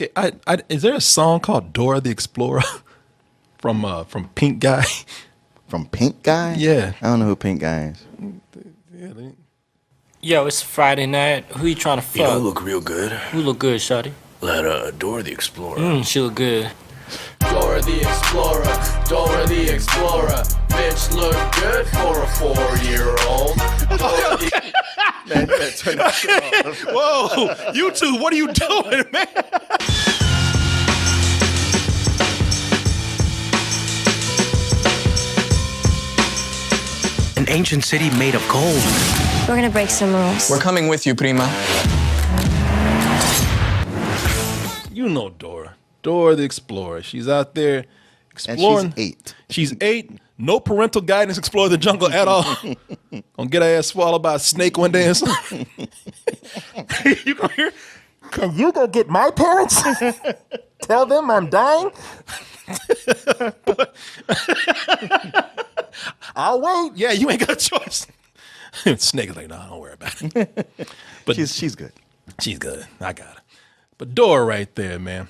Okay, is there a song called Dora the Explorer from Pink Guy? From Pink Guy? Yeah. I don't know who Pink Guy is. Yo, it's Friday night. Who you trying to fuck? You don't look real good. Who look good, shawty? Let Dora the Explorer. She look good. Dora the Explorer, Dora the Explorer. Bitch look good for a 4-year-old. Man, you better turn that shit off. Whoa, you two, what are you doing, man? An ancient city made of gold. We're gonna break some rules. We're coming with you, Prima. You know Dora. Dora the Explorer. She's out there exploring. And she's 8. She's 8. No parental guidance, explore the jungle at all. Gonna get her ass swallowed by a snake one day or something. You gonna hear? Can you go get my parents? Tell them I'm dying? I'll wait. Yeah, you ain't got a choice. Snake is like, no, don't worry about it. But She's good. she's good. I got her. But Dora right there, man.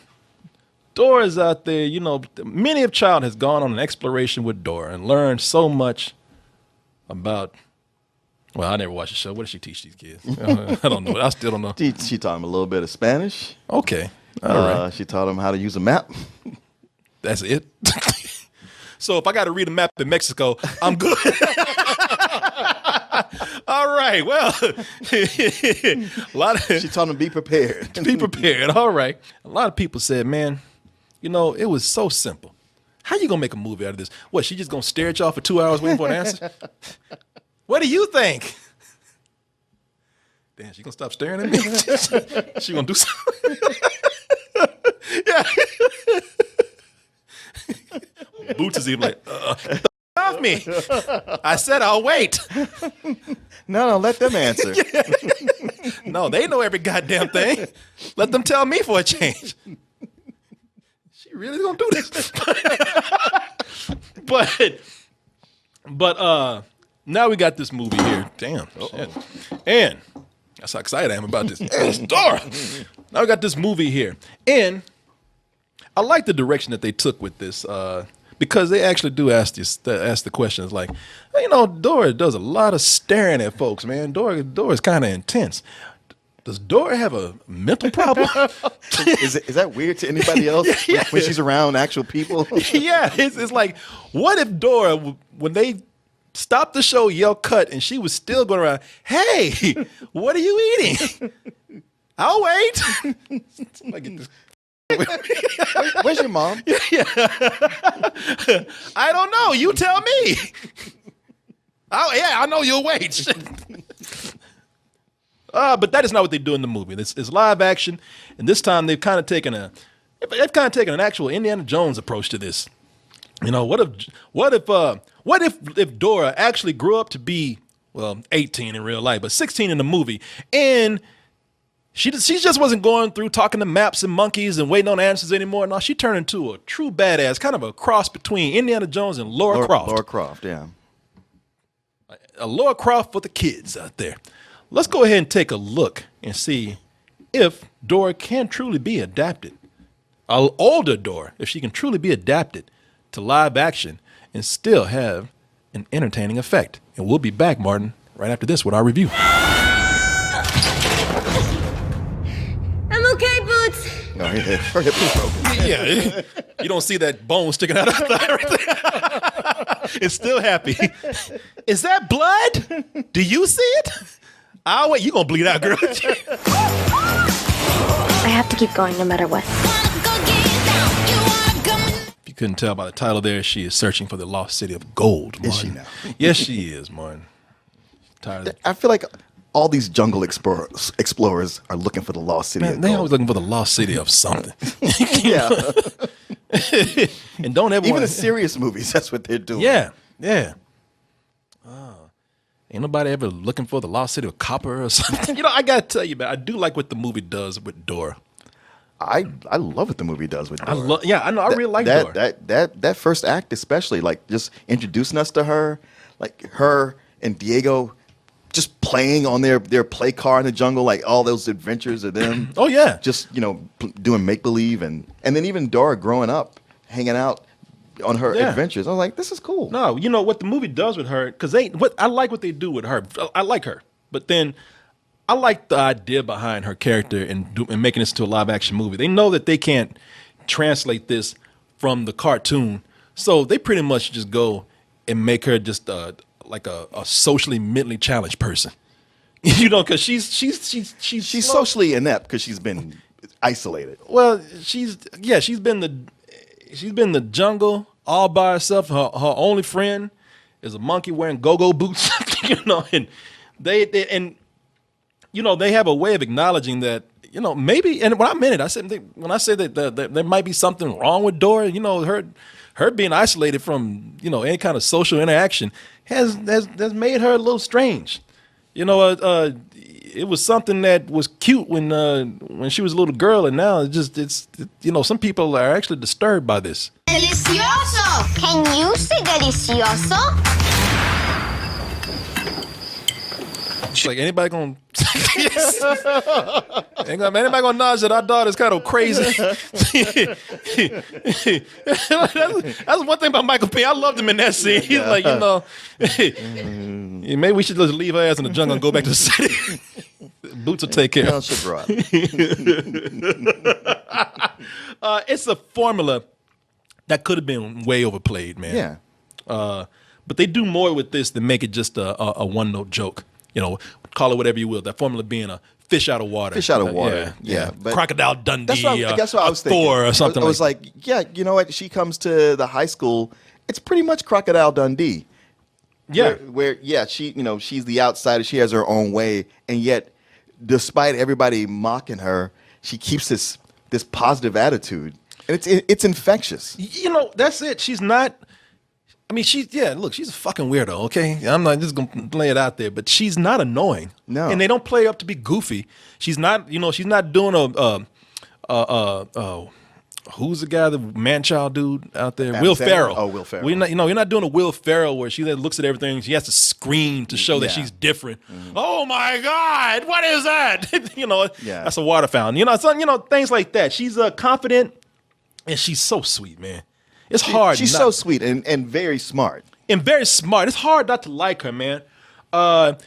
Dora's out there, you know, many a child has gone on an exploration with Dora and learned so much about, well, I never watched the show. What does she teach these kids? I don't know. I still don't know. She taught him a little bit of Spanish. Okay. All right. She taught him how to use a map. That's it. So if I got to read a map in Mexico, I'm good. All right. Well, She taught him be prepared. be prepared. All right. A lot of people said, man, you know, it was so simple. How you gonna make a movie out of this? What, she just gonna stare at y'all for 2 hours waiting for an answer? What do you think? Damn, she gonna stop staring at me? She gonna do something? Yeah. Boots is even like, off me. I said I'll wait. No, let them answer. No, they know every goddamn thing. Let them tell me for a change. She really gonna do this? but now we got this movie here. Damn. Shit. And that's how excited I am about this. It's Dora. Now we got this movie here. And I like the direction that they took with this, because they actually do ask the questions like, you know, Dora does a lot of staring at folks, man. Dora's kind of intense. Does Dora have a mental problem? Is that weird to anybody else when she's around actual people? Yeah, it's like, what if Dora, when they stopped the show, yelled cut, and she was still going around, hey, what are you eating? I'll wait. I get this. Where's your mom? Yeah. I don't know. You tell me. Oh yeah, I know you'll wait. But that is not what they do in the movie. It's live action, and this time they've kind of taken an actual Indiana Jones approach to this. You know, what if Dora actually grew up to be, well, 18 in real life, but 16 in the movie, and she just wasn't going through talking to maps and monkeys and waiting on answers anymore. No, she turned into a true badass, kind of a cross between Indiana Jones and Laura Croft. Laura Croft, yeah. A Laura Croft for the kids out there. Let's go ahead and take a look and see if Dora can truly be adapted. An older Dora, if she can truly be adapted to live action and still have an entertaining effect. And we'll be back, Martin, right after this with our review. I'm okay, Boots. No, her hip is broken. Yeah, you don't see that bone sticking out of the thigh right there. It's still happy. Is that blood? Do you see it? Oh, wait, you gonna bleed out, girl. I have to keep going no matter what. If you couldn't tell by the title there, she is searching for the lost city of gold, Martin. Is she now? Yes, she is, Martin. Tired of I feel like all these jungle explorers are looking for the lost city. Man, they always looking for the lost city of something. Yeah. And don't ever Even wanna, in serious movies, that's what they're doing. Yeah. Ain't nobody ever looking for the lost city of copper or something. You know, I gotta tell you, man, I do like what the movie does with Dora. I love what the movie does with Dora. I know. I really like Dora. That first act, especially, like just introducing us to her, like her and Diego just playing on their play car in the jungle, like all those adventures of them. Oh yeah, Just doing make believe, and then even Dora growing up, hanging out on her adventures. I was like, this is cool. No, what the movie does with her, because I like what they do with her. I like her, but then I like the idea behind her character and making this into a live action movie. They know that they can't translate this from the cartoon, so they pretty much just go and make her just like a socially mentally challenged person. Because she's Socially inept because she's been isolated. Well, she's been the jungle all by herself. Her only friend is a monkey wearing go-go boots. And they have a way of acknowledging that, maybe, and when I meant it, I said, when I say that there might be something wrong with Dora, her being isolated from, any kind of social interaction has made her a little strange. It was something that was cute when she was a little girl, and now it's some people are actually disturbed by this. Delicioso! Can you say delicioso? Like anybody gonna anybody gonna acknowledge that our daughter's kind of crazy. That's one thing about Michael P. I loved him in that scene. He's like, maybe we should just leave her ass in the jungle and go back to the city. Boots will take care. It's a formula that could have been way overplayed, man. Yeah. But they do more with this than make it just a one-note joke. Call it whatever you will. That formula being a fish out of water. Fish out of water. Yeah. But Crocodile Dundee. That's what I was thinking. Thor or something. I was like, yeah, you know what? She comes to the high school. It's pretty much Crocodile Dundee. Yeah. Where she's the outsider. She has her own way, and yet, despite everybody mocking her, she keeps this positive attitude, and it's infectious. That's it. She's not. I mean, she's a fucking weirdo, okay? I'm not just gonna lay it out there, but she's not annoying. No. And they don't play her up to be goofy. She's not, she's not doing who's the guy, the man-child dude out there? Adam Will Sandler? Ferrell. Oh, Will Ferrell. You're not doing a Will Ferrell where she looks at everything, she has to scream to show that Yeah. she's different. Oh my God, what is that? Yeah. That's a water fountain. Things like that. She's confident and she's so sweet, man. It's hard. She's so sweet and very smart. And very smart. It's hard not to like her, man. And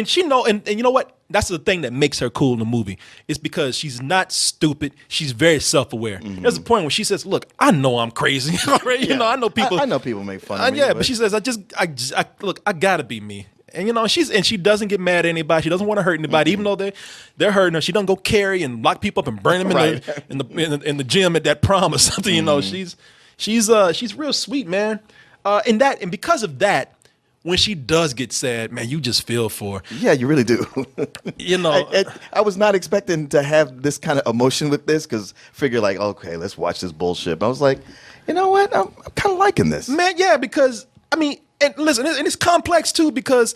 she and you know what? That's the thing that makes her cool in the movie. It's because she's not stupid. She's very self-aware. There's a point where she says, "Look, I know I'm crazy. Right? I know people. I know people make fun of me. Yeah, but she says, I gotta be me." And she doesn't get mad at anybody. She doesn't want to hurt anybody, even though they're hurting her. She doesn't go carry and lock people up and burn them in the gym at that prom or something. She's real sweet, man. And because of that, when she does get sad, man, you just feel for her. Yeah, you really do. I was not expecting to have this kind of emotion with this because figure like, okay, let's watch this bullshit. But I was like, you know what? I'm kind of liking this. Man, yeah, because, and listen, and it's complex too because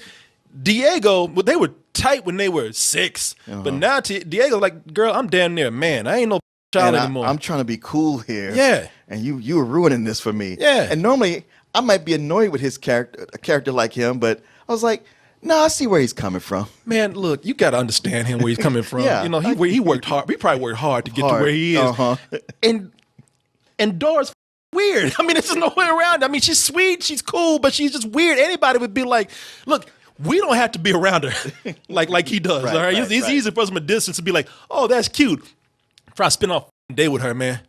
Diego, they were tight when they were 6. But now Diego's like, girl, I'm damn near a man. I ain't no child anymore. I'm trying to be cool here. Yeah. And you were ruining this for me. Yeah. And normally I might be annoyed with a character like him, but I was like, no, I see where he's coming from. Man, look, you got to understand him where he's coming from. Yeah. He worked hard. He probably worked hard to get to where he is. And Dora's weird. There's just no way around it. She's sweet, she's cool, but she's just weird. Anybody would be like, look, we don't have to be around her like he does. Right, all right? right, It's easy for us from a distance to be like, oh, that's cute. Try to spend a day with her, man.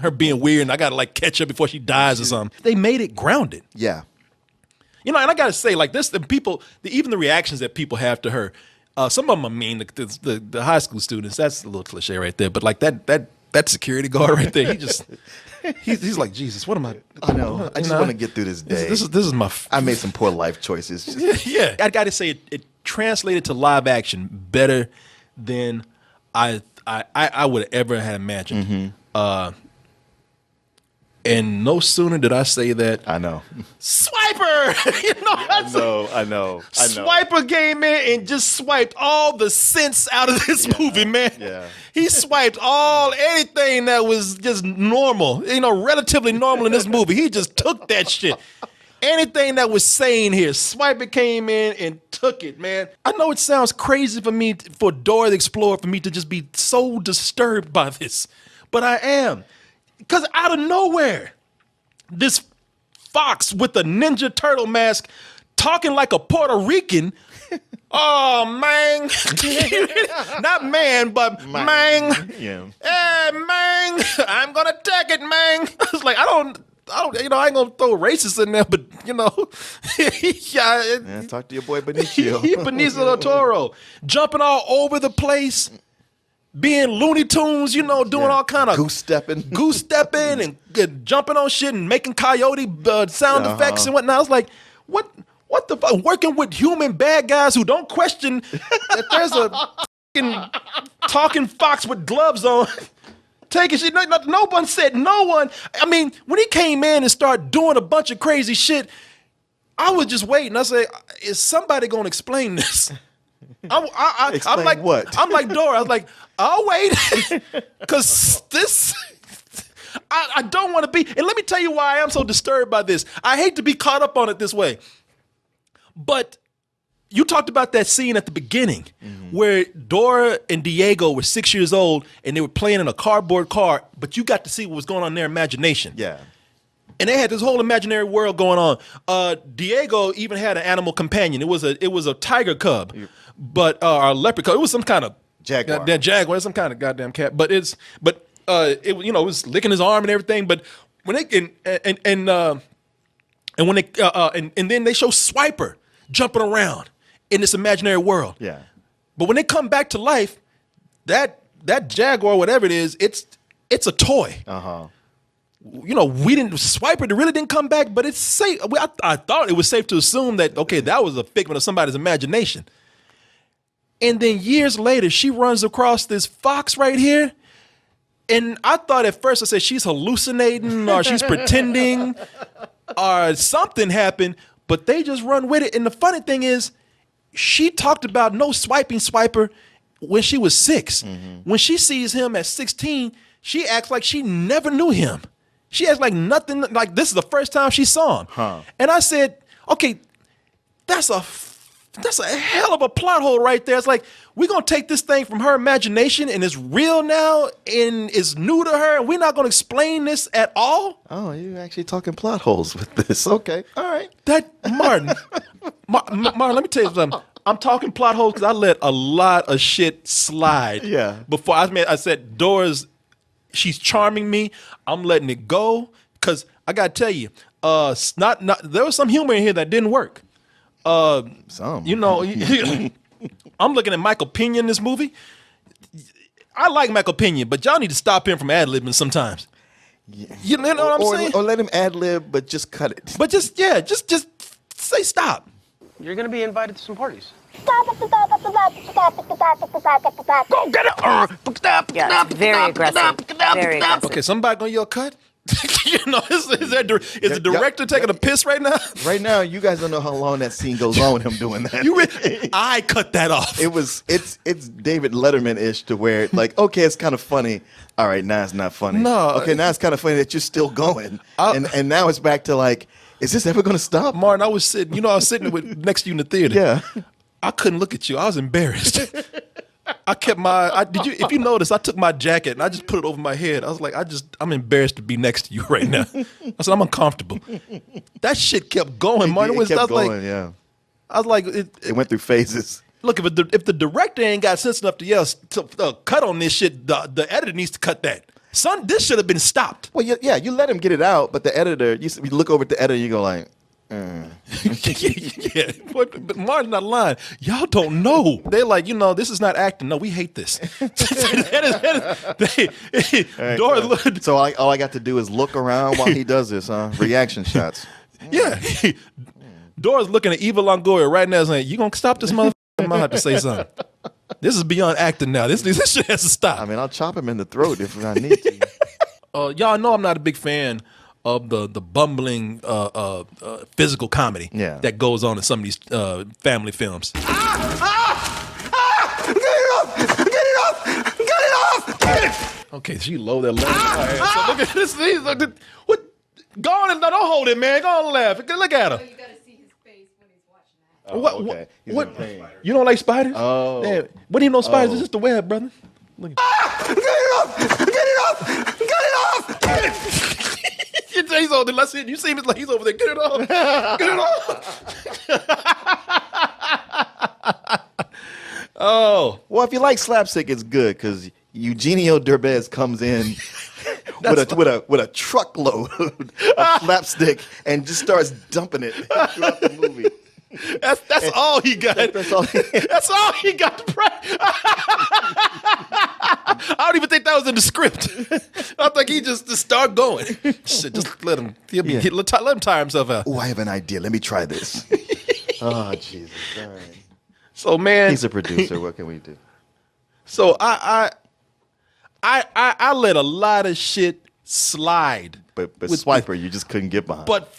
Her being weird, and I gotta catch her before she dies or something. They made it grounded. Yeah. And I gotta say, this, even the reactions that people have to her, some of them are mean. The high school students, that's a little cliche right there. But that security guard right there, he's like, Jesus, what am I? I know. I just want to get through this day. This is my. I made some poor life choices. Yeah, I gotta say it translated to live action better than I would have ever had imagined. And no sooner did I say that, I know. Swiper! I know. Swiper came in and just swiped all the sense out of this movie, man. Yeah. He swiped anything that was just normal, relatively normal in this movie. He just took that shit. anything that was saying here. Swiper came in and took it, man. I know it sounds crazy for me, for Dora the Explorer, for me to just be so disturbed by this, but I am. Because out of nowhere, this fox with a Ninja Turtle mask talking like a Puerto Rican. Oh, man. Not man, but man. Yeah. Hey, man, I'm going to take it, man. I was like, I don't, I ain't going to throw racist in there, but, Yeah, talk to your boy Benicio. Benicio del Toro, jumping all over the place, being Looney Tunes, doing all kind of goose stepping and jumping on shit and making coyote sound effects and whatnot. I was like, what the fuck? Working with human bad guys who don't question that there's a fucking talking fox with gloves on. Taking shit. No one said no one. I mean, when he came in and started doing a bunch of crazy shit, I was just waiting. I said, is somebody going to explain this? I'm like, what? I'm like Dora. I was like, I'll wait. Because this, I don't want to be. And let me tell you why I am so disturbed by this. I hate to be caught up on it this way. But you talked about that scene at the beginning where Dora and Diego were 6 years old and they were playing in a cardboard car, but you got to see what was going on in their imagination. Yeah. And they had this whole imaginary world going on. Diego even had an animal companion. It was a tiger cub, but a leopard cub. It was some kind of Jaguar. Jaguar, some kind of goddamn cat. But it was licking his arm and everything. But when they and then they show Swiper jumping around in this imaginary world. Yeah. But when they come back to life, that Jaguar, whatever it is, it's a toy. Swiper really didn't come back, but it's safe. I thought it was safe to assume that, okay, that was a figment of somebody's imagination. And then years later, she runs across this fox right here. And I thought at first, I said, she's hallucinating or she's pretending or something happened, but they just run with it. And the funny thing is, she talked about no swiping Swiper when she was 6. When she sees him at 16, she acts like she never knew him. She acts like nothing, like this is the first time she saw him. And I said, okay, that's a hell of a plot hole right there. It's like, we're going to take this thing from her imagination and it's real now and it's new to her and we're not going to explain this at all? Oh, you're actually talking plot holes with this. Okay. All right. Martin, let me tell you something. I'm talking plot holes because I let a lot of shit slide. Yeah. Before I said, Dora's, she's charming me. I'm letting it go because I got to tell you, there was some humor in here that didn't work. Some. I'm looking at Michael Pena in this movie. I like Michael Pena, but y'all need to stop him from ad-libbing sometimes. Yeah. You know what I'm saying? Or let him ad-lib, but just cut it. But just say stop. You're gonna be invited to some parties. Go get it! Yeah, it's very aggressive. Very aggressive. Okay, somebody gonna yell cut? Is the director taking a piss right now? Right now, you guys don't know how long that scene goes on with him doing that. I cut that off. It's David Letterman-ish to where, like, okay, it's kind of funny. All right, now it's not funny. No. Okay, now it's kind of funny that you're still going. And now it's back to like, is this ever going to stop? Martin, I was sitting next to you in the theater. Yeah. I couldn't look at you. I was embarrassed. I kept if you notice, I took my jacket and I just put it over my head. I was like, I'm embarrassed to be next to you right now. I said, I'm uncomfortable. That shit kept going, Martin. It kept going, yeah. I was like, it went through phases. Look, if the director ain't got sense enough to yell to cut on this shit, the editor needs to cut that. Son, this should have been stopped. Well, yeah, you let him get it out, but the editor, you look over at the editor, you go like, yeah, but Martin's not lying. Y'all don't know. They're like, this is not acting. No, we hate this. So all I got to do is look around while he does this, huh? Reaction shots. Yeah. Dora's looking at Eva Longoria right now saying, you gonna stop this motherfucker? I'm gonna have to say something. This is beyond acting now. This shit has to stop. I mean, I'll chop him in the throat if I need to. Y'all know I'm not a big fan of the bumbling physical comedy that goes on in some of these family films. Get it off! Okay, she low that leg. So look at this. What? Go on and don't hold it, man. Go on and laugh. Look at her. You gotta see his face when he's watching that. Oh, What? okay. He's What? in pain. You don't like spiders? Oh. Damn. What even no spiders? Oh. It's just the web, brother. Look. Get it off! Get it off! Get it off! Get it! He's over there. Let's see. You see him? It's like he's over there. Get it off. Get it off. Oh. Well, if you like slapstick, it's good because Eugenio Derbez comes in with a truckload of slapstick and just starts dumping it throughout the movie. That's all he got. That's all. That's all he got to practice. I don't even think that was in the script. I think he just start going. Shit, just let him. Let him tire himself out. Oh, I have an idea. Let me try this. Oh, Jesus! All right. So man, He's a producer. What can we do? so I let a lot of shit slide. But With- Swiper, you just couldn't get behind. But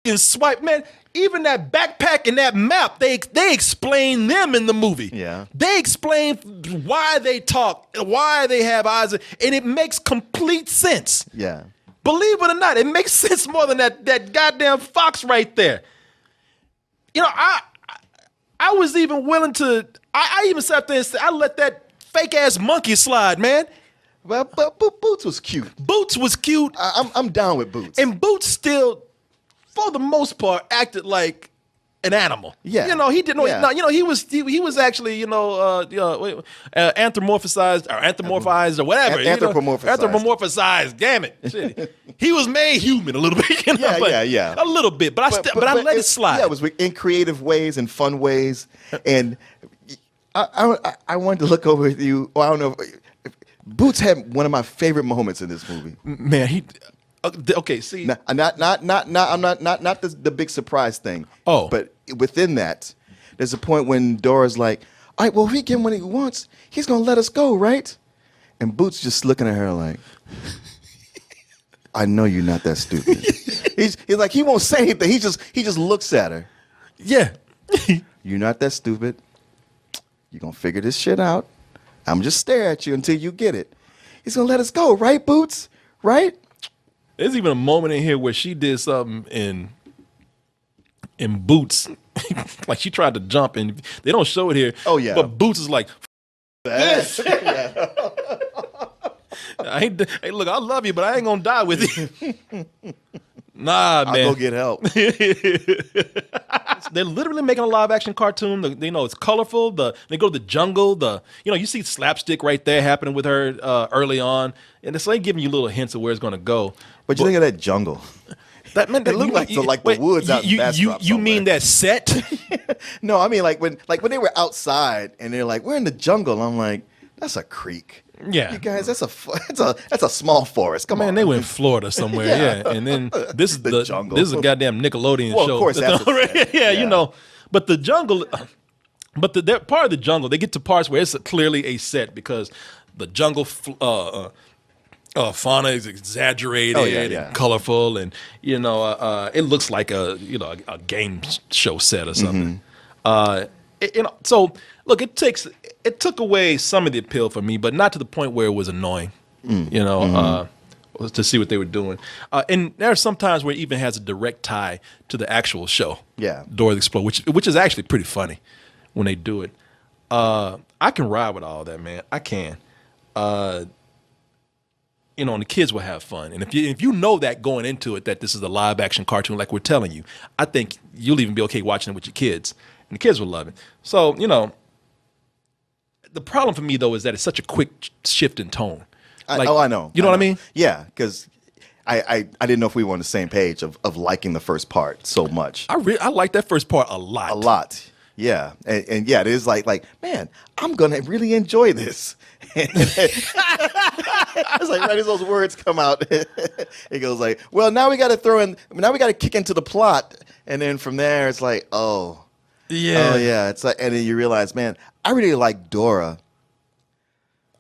in Swipe, man, even that backpack and that map, they explain them in the movie. Yeah. They explain why they talk, why they have eyes, and it makes complete sense. yeah. Believe it or not, it makes sense more than that goddamn fox right there. You know, I was even willing to, I even sat there and said, I let that fake ass monkey slide, man. Well, but Boots was cute. Boots was cute, I'm down with Boots. and Boots still, for the most part, acted like an animal. Yeah. You know, he didn't know. Yeah. No, you know, he was actually, anthropomorphized or whatever. Anthropomorphized. Anthropomorphized. Damn it. Shit. He was made human a little bit. You know, Yeah. A little bit, but I let it slide. Yeah, it was in creative ways and fun ways. And I wanted to look over with you. Well, I don't know. Boots had one of my favorite moments in this movie. Man, he. Okay, see. I'm not the big surprise thing. Oh. But within that, there's a point when Dora's like, all right, well, if we give him what he wants, he's going to let us go, right? And Boots just looking at her like, I know you're not that stupid. he's like, he won't say anything. He just looks at her. Yeah. You're not that stupid. You're going to figure this shit out. I'm just stare at you until you get it. He's going to let us go, right, Boots? Right? There's even a moment in here where she did something in Boots. Like she tried to jump, and they don't show it here. Oh, yeah. But Boots is like, Yes. hey, look, I love you, but I ain't gonna die with you. Nah, man. I'll go get help. They're literally making a live action cartoon. It's colorful. They go to the jungle. You see slapstick right there happening with her early on, and it's like giving you little hints of where it's going to go. But you think of that jungle. That man, It looked like the woods out in Bastrop You mean somewhere. that set? No, I mean like when they were outside and they're like, we're in the jungle. I'm like, that's a creek. Yeah. You guys, that's a small forest. Come Man, on. they went in Florida somewhere, yeah. And then this is The jungle. This is a goddamn Nickelodeon Well, of show. course, that's a set. yeah, Yeah. But the jungle, they're part of the jungle. They get to parts where it's clearly a set because the jungle fauna is exaggerated and colorful, and it looks like a game show set or something. So look, it took away some of the appeal for me, but not to the point where it was annoying. To see what they were doing, and there are some times where it even has a direct tie to the actual show. Yeah. Dora the Explorer, which is actually pretty funny when they do it. I can ride with all that, man. I can. And the kids will have fun. And if you know that going into it, that this is a live action cartoon like we're telling you, I think you'll even be okay watching it with your kids. And the kids will love it. So, the problem for me, though, is that it's such a quick shift in tone. I know. You know what I mean? Yeah, because I didn't know if we were on the same page of liking the first part so much. I like that first part a lot. A lot. Yeah. And yeah, it is like, man, I'm going to really enjoy this. It's like right as those words come out, it goes like, well, now we got to kick into the plot. And then from there, it's like, oh, yeah. It's like, and then you realize, man, I really like Dora.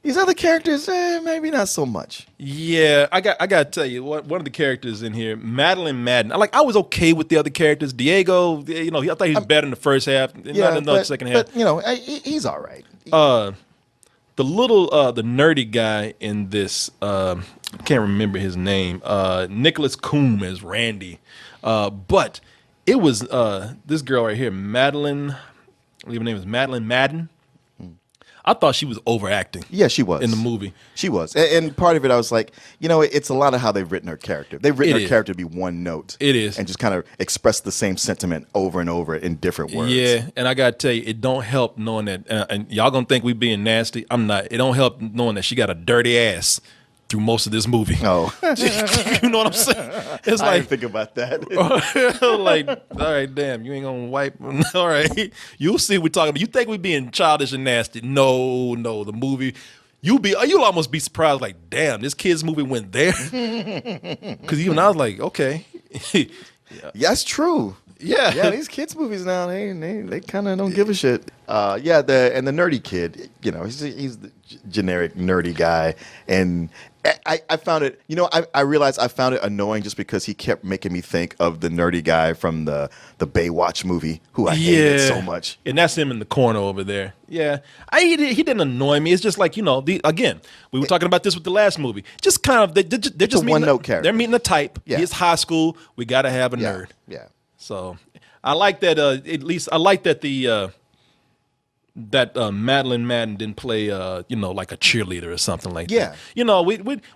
These other characters, maybe not so much. Yeah, I got to tell you, one of the characters in here, Madeline Madden. I was okay with the other characters. Diego, I thought he was better in the first half, not in the second half. But he's all right. the little the nerdy guy in this. I can't remember his name. Nicholas Coombe as Randy, but it was this girl right here, Madeline. I believe her name is Madeline Madden. I thought she was overacting. Yeah, she was. In the movie. She was. And part of it, I was like, it's a lot of how they've written her character. They've written It her is. character to be one note. It is. And just kind of express the same sentiment over and over in different words. Yeah, and I gotta tell you, it don't help knowing that, and y'all gonna think we being nasty. I'm not. It don't help knowing that she got a dirty ass through most of this movie. Oh. You know what I'm saying? It's I like, didn't think about that. like, all right, damn, you ain't gonna wipe. All right, you'll see what we're talking about. You think we being childish and nasty? No, the movie. You'll almost be surprised. Like, damn, this kids movie went there. Because even I was like, okay, Yeah, that's true. yeah, Yeah, these kids movies now, they kind of don't give a shit. The nerdy kid, he's the generic nerdy guy, and I found it. I realized I found it annoying just because he kept making me think of the nerdy guy from the Baywatch movie, who I hated so much. And that's him in the corner over there. Yeah, he didn't annoy me. It's just like again, we were talking about this with the last movie. Just kind of they're just a one-note character. They're meeting a type. Yeah. It's high school. We got to have a nerd. Yeah. So I like that. At least I like that that Madeline Madden didn't play like a cheerleader or something like that.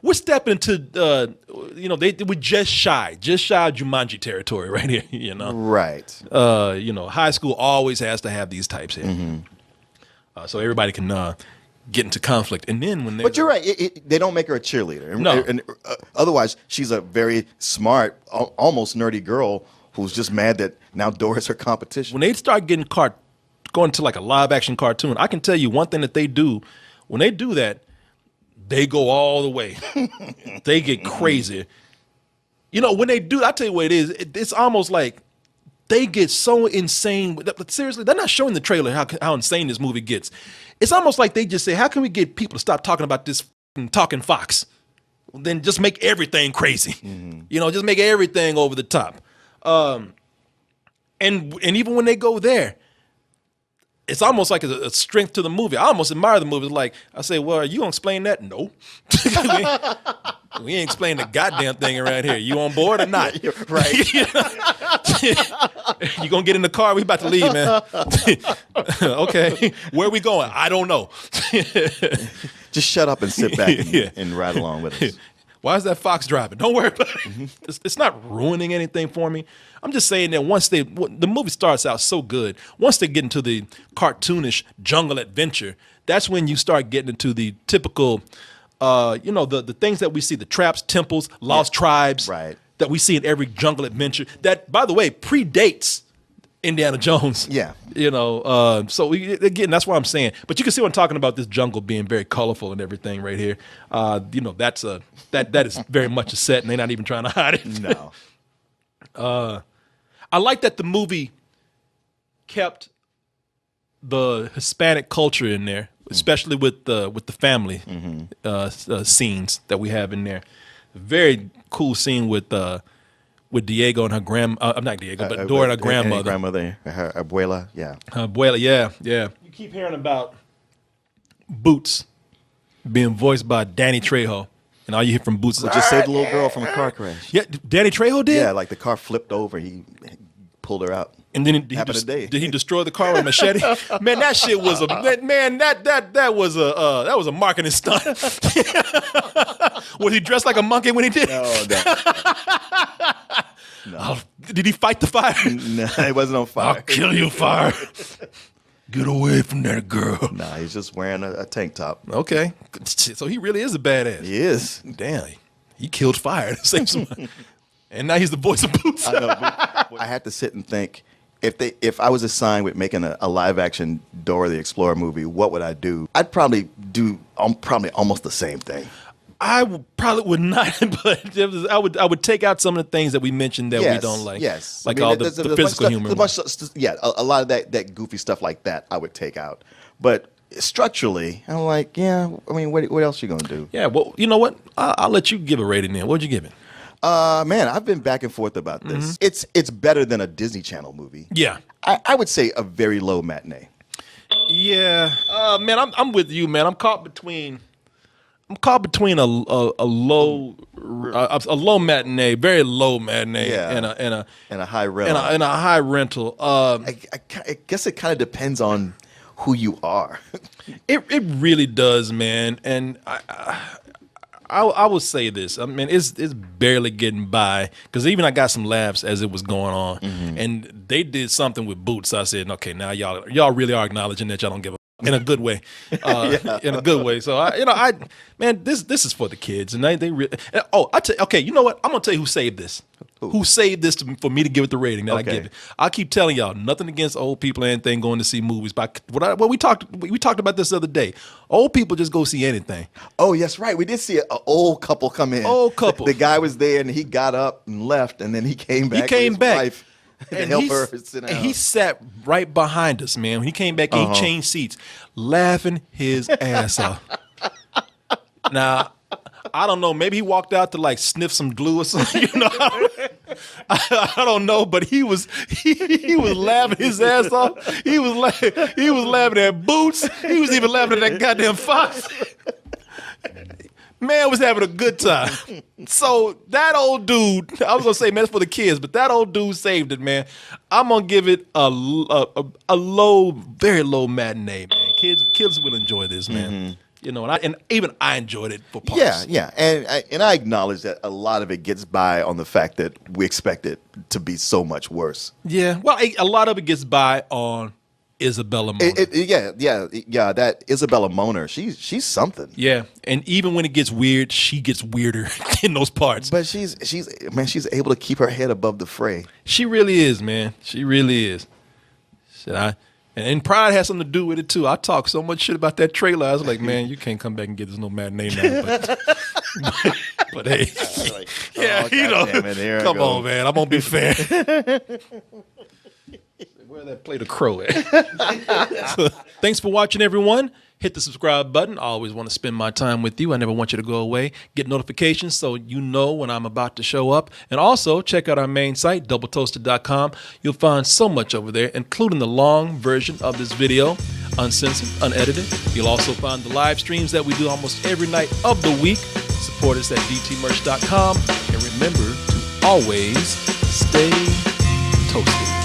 We're stepping into we're just shy of Jumanji territory right here. Right. High school always has to have these types here, so everybody can get into conflict. And then when But you're right. They don't make her a cheerleader. No. And otherwise, she's a very smart, almost nerdy girl who's just mad that now Dora's her competition. when they start getting going to like a live action cartoon, I can tell you one thing that they do. When they do that, they go all the way. They get crazy. When they do, I tell you what it is. It's almost like they get so insane. But seriously, they're not showing the trailer how insane this movie gets. It's almost like they just say, how can we get people to stop talking about this talking fox? Then just make everything crazy. Just make everything over the top. And even when they go there, it's almost like a strength to the movie. I almost admire the movie. It's like, I say, well, are you going to explain that? No. we ain't explaining the goddamn thing around here. You on board or not? You're right. You going to get in the car? We about to leave, man. Okay. Where are we going? I don't know. Just shut up and sit back and ride along with us. Why is that fox driving? Don't worry about it. It's not ruining anything for me. I'm just saying that once the movie starts out so good, once they get into the cartoonish jungle adventure, that's when you start getting into the typical, the things that we see, the traps, temples, lost tribes, right, that we see in every jungle adventure. That, by the way, predates Indiana Jones. Yeah. So again, that's what I'm saying. But you can see what I'm talking about, this jungle being very colorful and everything right here. That is very much a set, and they're not even trying to hide it. No. I like that the movie kept the Hispanic culture in there, especially with the family scenes that we have in there. Very cool scene with Diego and her not Diego, but Dora and her grandmother. Her abuela, yeah. Her abuela, yeah. You keep hearing about Boots being voiced by Danny Trejo. And all you hear from Boots is, Just saved a little girl from a car crash. Yeah, Danny Trejo did? Yeah, like the car flipped over. He pulled her out. And then did he destroy the car with a machete? Man, that shit was that was a marketing stunt. Was he dressed like a monkey when he did? No. Oh, did he fight the fire? No, he wasn't on fire. I'll kill you, fire. Get away from that girl. Nah, he's just wearing a tank top. Okay. So he really is a badass. He is. Damn. He killed fire to save somebody. And now he's the voice of Boots. I know. I had to sit and think, if I was assigned with making a live action Dora the Explorer movie, what would I do? I'd probably do almost the same thing. I probably would not, but I would take out some of the things that we mentioned that we don't like. Yes, like all the physical humor. A lot of that goofy stuff like that I would take out. But structurally, I'm like, what else you gonna do? Yeah, well, you know what? I'll let you give a rating then. What'd you give it? Man, I've been back and forth about this. It's better than a Disney Channel movie. Yeah. I would say a very low matinee. Yeah, man, I'm with you, man. I'm caught between a low matinee, very low matinee, Yeah. and a high rental. and a high rental. I guess it kind of depends on who you are. It really does, man. And I will say this. I mean, it's barely getting by because even I got some laughs as it was going on, and they did something with Boots. I said, okay, now y'all really are acknowledging that y'all don't give a in a good way, in a good way. So man, this is for the kids, and they really. Okay, you know what? I'm gonna tell you who saved this. Who saved this for me to give it the rating that I give it? I keep telling y'all, nothing against old people or anything going to see movies. But we talked about this the other day. Old people just go see anything. Oh, yes, right. We did see an old couple come in. Old couple. The guy was there, and he got up and left, and then he came back. With his wife to help her sit down. And he sat right behind us, man. When he came back, he changed seats, laughing his ass off. Now, I don't know. Maybe he walked out to like sniff some glue or something. You know, I don't know. But he was laughing his ass off. He was laughing at Boots. He was even laughing at that goddamn fox. Man was having a good time. So that old dude, I was gonna say, man, it's for the kids, but that old dude saved it, man. I'm gonna give it a low, very low matinee, man. Kids will enjoy this, man. You know, and even I enjoyed it for parts. Yeah, and I acknowledge that a lot of it gets by on the fact that we expect it to be so much worse. Yeah, well, a lot of it gets by on Isabella Moner. Yeah. That Isabella Moner, she's something. Yeah, and even when it gets weird, she gets weirder in those parts. But she's able to keep her head above the fray. She really is, man. She really is. And pride has something to do with it too. I talk so much shit about that trailer. I was like, man, you can't come back and get this no matinee now. But hey, Like, yeah, you know, come on, man. I'm gonna be fair. Where that plate of crow at? So, thanks for watching, everyone. Hit the subscribe button. I always want to spend my time with you. I never want you to go away. Get notifications so you know when I'm about to show up. And also, check out our main site, doubletoasted.com. You'll find so much over there, including the long version of this video, uncensored, unedited. You'll also find the live streams that we do almost every night of the week. Support us at dtmerch.com. And remember to always stay toasted.